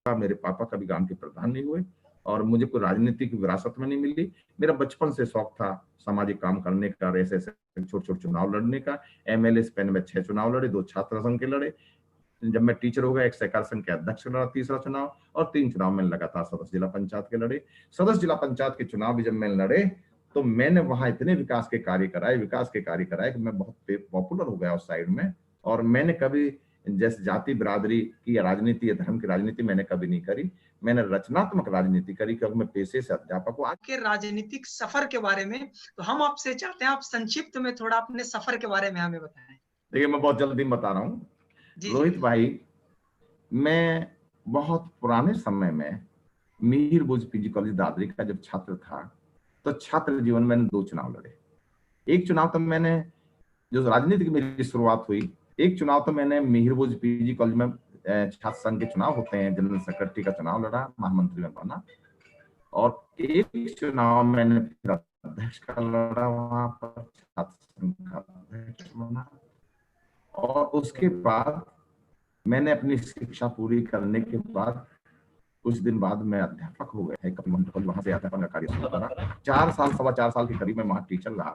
मेरे पापा कभी गांव के प्रधान नहीं हुए और मुझे कोई राजनीति की विरासत में नहीं मिली। मेरा बचपन से शौक था सामाजिक काम करने का, ऐसे ऐसे छोटे छोटे चुनाव लड़ने का। एमएलए स्पेन में 6 चुनाव लड़े, 2 छात्र संघ के लड़े। जब मैं टीचर हो गया, एक सहकार संघ के अध्यक्ष लड़ा तीसरा चुनाव, और 3 चुनाव में लगातार सदस्य जिला पंचायत के लड़े। सदस्य जिला पंचायत के चुनाव भी जब मैंने लड़े तो मैंने वहां इतने विकास के कार्य कराए कि मैं बहुत पॉपुलर हो गया उस साइड में। और मैंने कभी जैसे जाति बिरादरी की या राजनीति या धर्म की राजनीति मैंने कभी नहीं करी। मैंने रचनात्मक राजनीति करी क्योंकि मैं पेशे से अध्यापक हूँ। के राजनीतिक सफर के बारे में तो हम आपसे चाहते हैं आप संक्षिप्त में थोड़ा अपने सफर के बारे में हमें बताएं। देखिए, मैं बहुत जल्दी बता रहा हूँ जी जी रोहित भाई। मैं बहुत पुराने समय में मीर बुज पीजी कॉलेज दादरी का जब छात्र था तो छात्र जीवन में मैंने 2 चुनाव लड़े। एक चुनाव तो मैंने, जो राजनीति की मेरी शुरुआत हुई, एक चुनाव तो मैंने मिहिरभोज पीजी कॉलेज में छात्र संघ के चुनाव होते हैं, जनरल सेक्रेटरी का चुनाव लड़ा, महामंत्री में बना। और एक चुनाव मैंने फिर अध्यक्ष का लड़ा, वहां पर छात्र संघ का अध्यक्ष बना। और उसके बाद मैंने अपनी शिक्षा पूरी करने के बाद कुछ दिन बाद मैं अध्यापक हो गया, वहां से अध्यापन का कार्य शुरू करा। 4 साल, 4.25 साल के करीब मैं वहां टीचर रहा।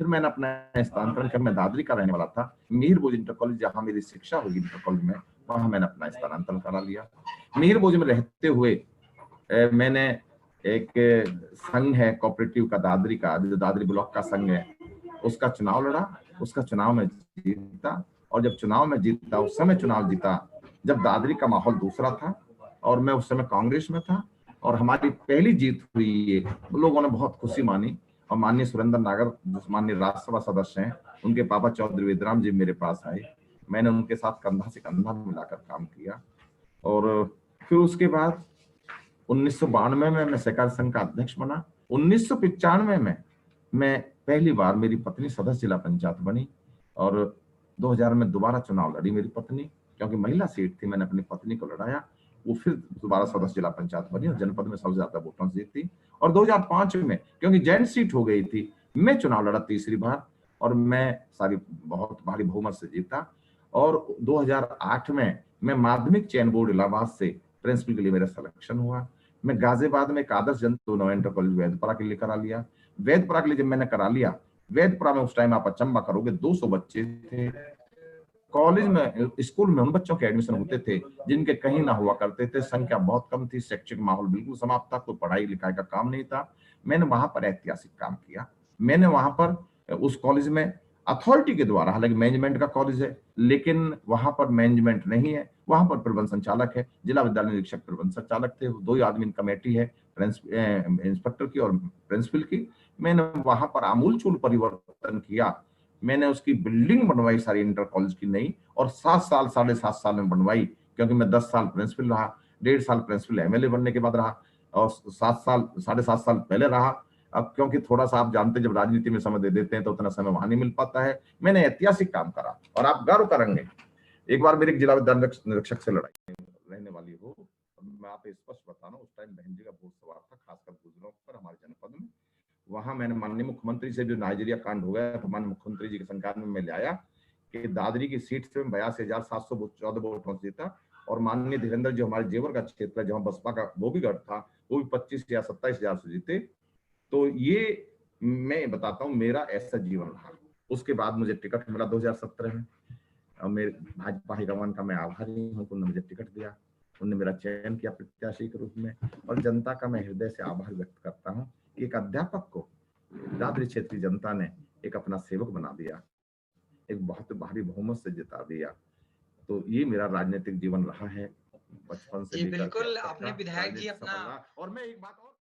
फिर मैंने अपना स्थानांतरण कर, मैं दादरी का रहने वाला था, मिहिरभोज इंटर कॉलेज जहां मेरी शिक्षा हुई इंटर कॉलेज में, वहां मैंने अपना स्थानांतरण करा लिया। मिहिरभोज में रहते हुए मैंने एक संघ है कोऑपरेटिव का दादरी का, जो दादरी ब्लॉक का संघ है, उसका चुनाव लड़ा। उसका चुनाव में जीता। और जब चुनाव में जीता, उस समय चुनाव जीता जब दादरी का माहौल दूसरा था और मैं उस समय कांग्रेस में था। और हमारी पहली जीत हुई, ये लोगों ने बहुत खुशी मानी। और माननीय सुरेंद्र नागर, जो माननीय राज्यसभा सदस्य हैं, उनके पापा चौधरी वेदराम जी मेरे पास आए। मैंने उनके साथ कंधा से कंधा मिलाकर काम किया। और फिर उसके बाद 1992 में मैं सहकार संघ का अध्यक्ष बना। 1995 में मैं पहली बार, मेरी पत्नी सदस्य जिला पंचायत बनी। और 2000 में दोबारा चुनाव लड़ी मेरी पत्नी, क्योंकि महिला सीट थी, मैंने अपनी पत्नी को लड़ाया। वो फिर दोबारा सदस्य जिला पंचायत बनी और जनपद में सबसे ज्यादा वोटों से जीती। और 2005 में क्योंकि जैंट सीट हो गई थी, मैं चुनाव लड़ा तीसरी बार और मैं सारी बहुत भारी बहुमत से जीता। और 2008 में मैं माध्यमिक चयन बोर्ड इलाहाबाद से प्रिंसिपल के लिए मेरा सिलेक्शन हुआ। मैं गाजियाबाद में एक आदर्श जनता इंटर कॉलेज वैदपुरा के लिए करा लिया। वैदपुरा के लिए जब मैंने करा लिया, वैदपुरा में उस टाइम आप अचंबा करोगे 200 बच्चे थे कॉलेज में। स्कूल में उन बच्चों के एडमिशन होते थे जिनके कहीं ना हुआ करते थे, संख्या बहुत कम थी, शैक्षिक माहौल बिल्कुल समाप्त था, कोई पढ़ाई लिखाई का काम नहीं था। मैंने वहां पर ऐतिहासिक काम किया। मैंने वहां पर उस कॉलेज में अथॉरिटी के द्वारा, हालांकि मैनेजमेंट का कॉलेज है लेकिन वहां पर मैनेजमेंट नहीं है, वहां पर प्रबंध संचालक है, जिला विद्यालय निरीक्षक प्रबंध संचालक थे, 2 ही आदमी कमेटी है, इंस्पेक्टर की और प्रिंसिपल की। मैंने वहां पर आमूलचूल परिवर्तन किया। मैंने उसकी बिल्डिंग बनवाई सारी इंटर कॉलेज की नई, और 7 साल 7.5 साल में बनवाई, क्योंकि मैं 10 साल प्रिंसिपल रहा, 1.5 साल प्रिंसिपल एमएलए बनने के बाद रहा, और 7 साल 7.5 साल पहले रहा। अब क्योंकि थोड़ा सा आप जानते हैं, जब राजनीति में समय दे देते हैं तो उतना समय वहां नहीं मिल पाता है। मैंने ऐतिहासिक काम करा और आप गर्व करेंगे। एक बार मेरे जिला विद्यालय निरीक्षक से लड़ाई रहने वाली हो, मैं आप स्पष्ट बता रहा हूँ, उस टाइम बहन जी का बहुत सवार था, खासकर गुजरों पर हमारे जनपद में। वहां मैंने माननीय मुख्यमंत्री से, जो नाइजीरिया कांड हो गया तो माननीय मुख्यमंत्री जी के संज्ञान में मैं लाया कि दादरी की सीट से 82,714 वोटों से जीता। और माननीय धीरेन्द्र जी, हमारे जेवर का क्षेत्र है जहां बसपा का वो भी गढ़ था, वो भी 25 या 27,000 से जीते। तो ये मैं बताता हूँ, मेरा ऐसा जीवन रहा। उसके बाद मुझे टिकट मिला 2017 में। और मेरे भाजपा हाईकमान का मैं आभारी हूँ, उन्होंने मुझे टिकट दिया, उन्होंने मेरा चयन किया प्रत्याशी के रूप में। और जनता का मैं हृदय से आभार व्यक्त करता हूँ कि एक अध्यापक को दादरी क्षेत्र की जनता ने एक अपना सेवक बना दिया, एक बहुत भारी बहुमत से जिता दिया। तो ये मेरा राजनीतिक जीवन रहा है, बचपन से जी लेकर के बिल्कुल, अब तक आपने का विधायक जी राजनीतिक अपना सफर रहा। और मैं एक बात और